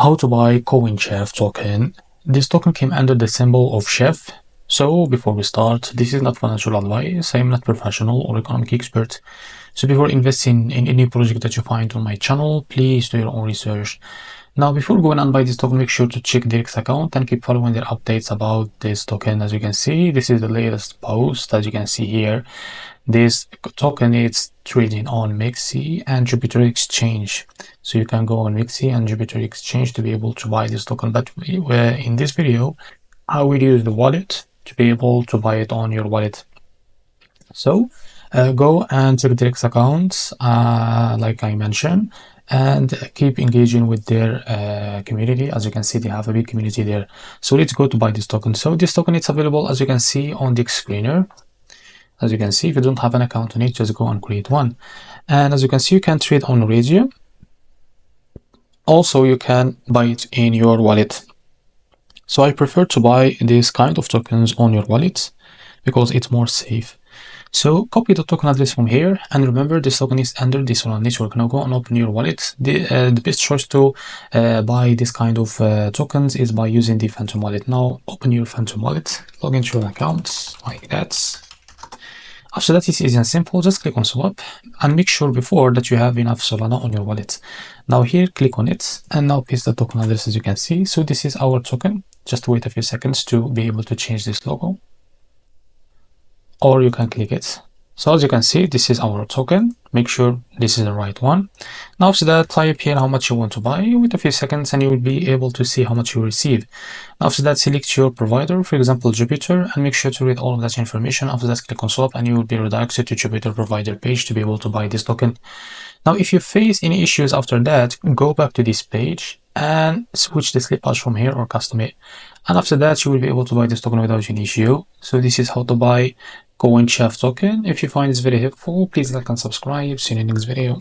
how to buy COINCHEF token. This token came under the symbol of chef. So before we start, this is not financial advice. I am not professional or economic expert. So before investing in any project that you find on my channel, please do your own research. Now, before going and buy this token, make sure to check their account and keep following their updates about this token. As you can see, this is the latest post. As you can see here, this token is trading on Mixi and Jupiter Exchange. So you can go on Mixi and Jupiter Exchange to be able to buy this token. But in this video, I will use the wallet to be able to buy it on your wallet. So go and check their accounts, like I mentioned, and keep engaging with their community. As you can see, they have a big community there. So let's go to buy this token. So this token is available, as you can see, on the screener. As you can see, if you don't have an account on it, just go and create one. And as you can see, you can trade on radio. Also, you can buy it in your wallet. So I prefer to buy this kind of tokens on your wallet because it's more safe. So copy the token address from here, and remember this token is under this Solana network. Now go and open your wallet. The best choice to buy this kind of tokens is by using the Phantom wallet. Now open your Phantom wallet, log into your account like that. After that, it's easy and simple. Just click on swap and make sure before that you have enough Solana on your wallet. Now here, click on it and now paste the token address. As you can see, so this is our token. Just wait a few seconds to be able to change this logo, or you can click it. So as you can see, this is our token. Make sure this is the right one. Now after that, type here how much you want to buy. Wait a few seconds and you will be able to see how much you receive. Now after that, select your provider, for example Jupiter, and make sure to read all of that information. After that, click on swap and you will be redirected to Jupiter provider page to be able to buy this token. Now if you face any issues after that, go back to this page and switch the slip hash from here or custom it. And after that, you will be able to buy this token without any issue. So this is how to buy COINCHEF token. If you find this very helpful, please like and subscribe. See you in the next video.